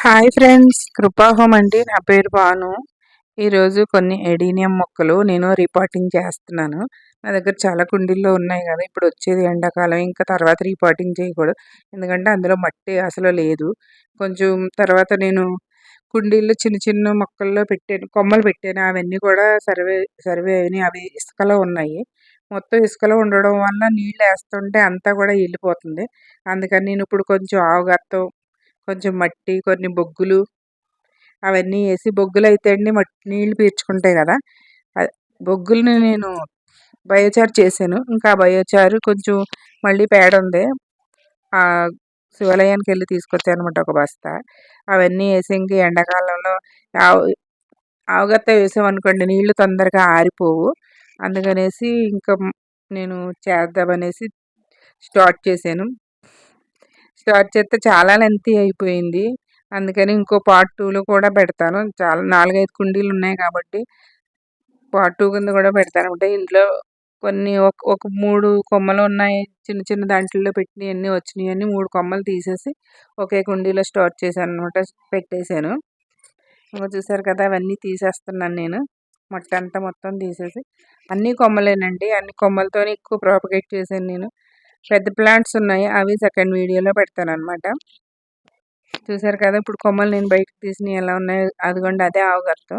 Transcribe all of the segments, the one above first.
Hi friends, కృపా home అండి. నా పేరు భాను. ఈరోజు కొన్ని ఎడీనియం మొక్కలు నేను రీపాటింగ్ చేస్తున్నాను. నా దగ్గర చాలా కుండీల్లో ఉన్నాయి కదా, ఇప్పుడు వచ్చేది ఎండాకాలం, ఇంకా తర్వాత రీపాటింగ్ చేయకూడదు. ఎందుకంటే అందులో మట్టి అసలు లేదు. కొంచెం తర్వాత నేను కుండీల్లో చిన్న చిన్న మొక్కల్లో పెట్టాను, కొమ్మలు పెట్టాను. అవన్నీ కూడా సర్వే సర్వే అయినాయి. అవి ఇసుకలో ఉన్నాయి. మొత్తం ఇసుకలో ఉండడం వల్ల నీళ్ళు వేస్తుంటే అంతా కూడా వెళ్ళిపోతుంది. అందుకని నేను ఇప్పుడు కొంచెం ఆవుగత్తం, కొంచెం మట్టి, కొన్ని బొగ్గులు అవన్నీ వేసి, బొగ్గులు అయితే అండి మట్టి నీళ్లు పీల్చుకుంటాయి కదా, బొగ్గుల్ని నేను బయోచార్ చేశాను. ఇంకా బయోచారు కొంచెం మళ్ళీ పేడ ఉంది, ఆ శివాలయానికి వెళ్ళి తీసుకొచ్చాను అనమాట ఒక బస్తా. అవన్నీ వేసి ఇంక ఎండాకాలంలో ఆవు ఆవుగత్త వేసామనుకోండి నీళ్లు తొందరగా ఆరిపోవు. అందుకనేసి ఇంకా నేను చేద్దామనేసి స్టార్ట్ చేశాను. స్టార్ట్ చేస్తే చాలా లెంతీ అయిపోయింది. అందుకని ఇంకో పార్ట్ 2లో కూడా పెడతాను. చాలా 4, 5 కుండీలు ఉన్నాయి కాబట్టి పార్ట్ 2 కింద కూడా పెడతానన్నమాట. ఇంట్లో కొన్ని ఒక 3 కొమ్మలు ఉన్నాయి. చిన్న చిన్న దాంట్లో పెట్టినవన్నీ వచ్చినాయని 3 కొమ్మలు తీసేసి ఒకే కుండీలో స్టార్ట్ చేశానన్నమాట. పెట్టేశాను. చూసారు కదా, అవన్నీ తీసేస్తున్నాను నేను. మట్టి అంతా మొత్తం తీసేసి, అన్ని కొమ్మలేనండి. అన్ని కొమ్మలతోనే ఎక్కువ ప్రాపగేట్ చేశాను నేను. పెద్ద ప్లాంట్స్ ఉన్నాయి, అవి సెకండ్ వీడియోలో పెడతానన్నమాట. చూసారు కదా, ఇప్పుడు కొమ్మలు నేను బయటకు తీసినవి ఎలా ఉన్నాయో. అదిగోండి, అదే ఆవుగత్తం.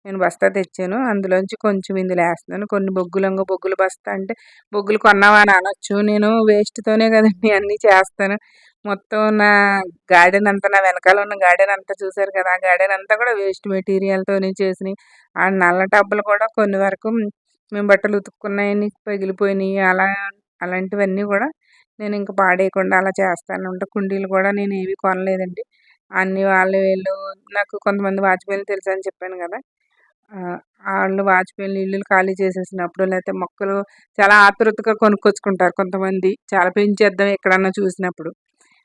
నేను బస్తా తెచ్చాను, అందులోంచి కొంచెం ఇందులో వేస్తున్నాను. కొన్ని బొగ్గులు బస్తా అంటే బొగ్గులు కొన్నావా అని అనొచ్చు. నేను వేస్ట్తోనే కదండి అన్నీ చేస్తాను. మొత్తం నా గార్డెన్ అంతా, నా వెనకాల ఉన్న గార్డెన్ అంతా చూసారు కదా, ఆ గార్డెన్ అంతా కూడా వేస్ట్ మెటీరియల్తోనే చేసినాయి. ఆ నల్ల టబ్బులు కూడా కొన్ని వరకు మేము బట్టలు ఉతుక్కున్నాయని పగిలిపోయినాయి. అలాంటివన్నీ కూడా నేను ఇంక పాడేయకుండా అలా చేస్తాను. కుండీలు కూడా నేను ఏవి కొనలేదండి. అన్ని వీళ్ళు నాకు కొంతమంది వాచ్మెన్లు తెలుసు అని చెప్పాను కదా, వాళ్ళు వాచ్మెన్లు ఇల్లులు ఖాళీ చేసేసినప్పుడు, లేకపోతే మొక్కలు చాలా ఆతృతగా కొనుక్కొచ్చుకుంటారు కొంతమంది, చాలా పెంచేద్దాం ఎక్కడన్నా చూసినప్పుడు.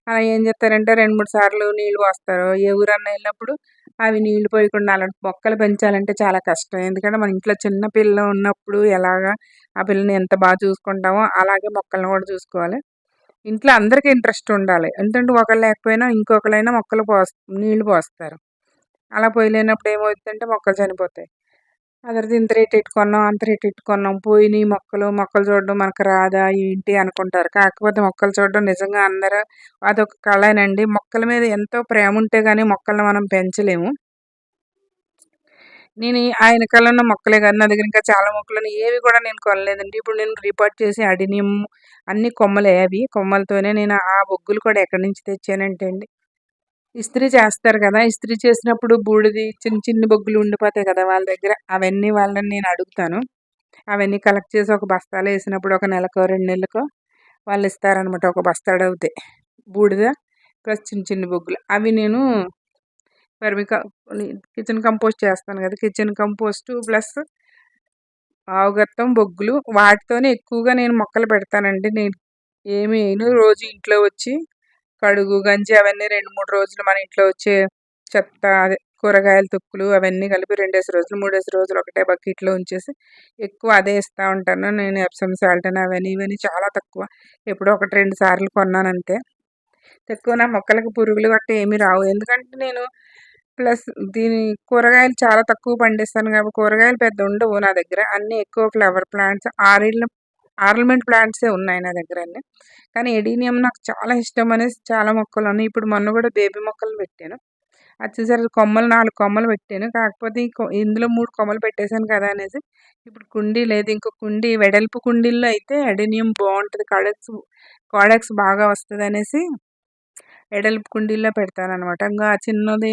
అలా ఏం చేస్తారంటే 2, 3 సార్లు నీళ్ళు పోస్తారు. ఏ ఊరన్నా వెళ్ళినప్పుడు అవి నీళ్లు పోయకుండా అలాంటి మొక్కలు పెంచాలంటే చాలా కష్టం. ఎందుకంటే మన ఇంట్లో చిన్న పిల్ల ఉన్నప్పుడు ఎలాగా ఆ పిల్లని ఎంత బాగా చూసుకుంటామో అలాగే మొక్కలను కూడా చూసుకోవాలి. ఇంట్లో అందరికీ ఇంట్రెస్ట్ ఉండాలి. ఎందుకంటే ఒకళ్ళు లేకపోయినా ఇంకొకళ్ళైనా నీళ్లు పోస్తారు. అలా పోయలేనప్పుడు ఏమవుతుందంటే మొక్కలు చనిపోతాయి. ఆ తర్వాత ఇంత రేట్ ఎట్టుకున్నాం, అంత రేట్ ఎట్టుకున్నాం, పోయినాయి మొక్కలు చూడడం మనకు రాదా ఏంటి అనుకుంటారు. కాకపోతే మొక్కలు చూడడం నిజంగా అందరూ అదొక కళనండి. మొక్కల మీద ఎంతో ప్రేమ ఉంటే కానీ మొక్కలను మనం పెంచలేము. నేను ఆ వెనకాల ఉన్న మొక్కలే కాదు, నా దగ్గర ఇంకా చాలా మొక్కలు ఏవి కూడా నేను కొనలేదండి. ఇప్పుడు నేను రిపోర్ట్ చేసి అడినియం అన్ని కొమ్మలే. అవి కొమ్మలతోనే నేను ఆ బొగ్గులు కూడా ఎక్కడి నుంచి తెచ్చానంటే అండి, ఇస్త్రీ చేస్తారు కదా, ఇస్త్రీ చేసినప్పుడు బూడిది చిన్న చిన్న బొగ్గులు ఉండిపోతాయి కదా వాళ్ళ దగ్గర, అవన్నీ వాళ్ళని నేను అడుగుతాను. అవన్నీ కలెక్ట్ చేసి ఒక బస్తాలో వేసినప్పుడు ఒక నెలకో 2 నెలలకో వాళ్ళు ఇస్తారనమాట. ఒక బస్తా అడిగితే బూడిద ప్లస్ చిన్న చిన్న బొగ్గులు అవి నేను కిచెన్ కంపోస్ట్ చేస్తాను కదా, కిచెన్ కంపోస్ట్ ప్లస్ ఆవుగత్తం, బొగ్గులు వాటితోనే ఎక్కువగా నేను మొక్కలు పెడతానండి. నేను ఏమి వేయను. రోజు ఇంట్లో వచ్చి కడుగు, గంజి అవన్నీ 2, 3 రోజులు మన ఇంట్లో వచ్చే చెత్త, అదే కూరగాయల తొక్కులు అవన్నీ కలిపి 2 రోజులు 3 రోజులు ఒకటే బకెట్లో ఉంచేసి ఎక్కువ అదే ఇస్తూ ఉంటాను. నేను ఎప్సమ్ సాల్ట్ అని అవన్నీ ఇవన్నీ చాలా తక్కువ, ఎప్పుడో 1, 2 సార్లు కొన్నానంతే. ఎక్కువ నా మొక్కలకు పురుగులు గట్ట ఏమీ రావు. ఎందుకంటే నేను ప్లస్ కూరగాయలు చాలా తక్కువ పండిస్తాను కాబట్టి కూరగాయలు పెద్ద ఉండవు నా దగ్గర. అన్నీ ఎక్కువ ఫ్లవర్ ప్లాంట్స్, ఆర్నమెంట్ ప్లాంట్సే ఉన్నాయి నా దగ్గర అన్నీ. కానీ ఎడీనియం నాకు చాలా ఇష్టం అనేసి చాలా మొక్కలు ఉన్నాయి. ఇప్పుడు మొన్న కూడా బేబీ మొక్కలు పెట్టాను. అది చూసారు, కొమ్మలు 4 కొమ్మలు పెట్టాను. కాకపోతే ఇందులో 3 కొమ్మలు పెట్టేశాను కదా అనేసి ఇప్పుడు కుండీ లేదు. ఇంకో కుండీ, వెడల్పు కుండీల్లో అయితే ఎడీనియం బాగుంటుంది, కాడక్స్ బాగా వస్తుంది అనేసి వెడల్పు కుండీల్లో పెడతాను అనమాట. ఇంకా చిన్నది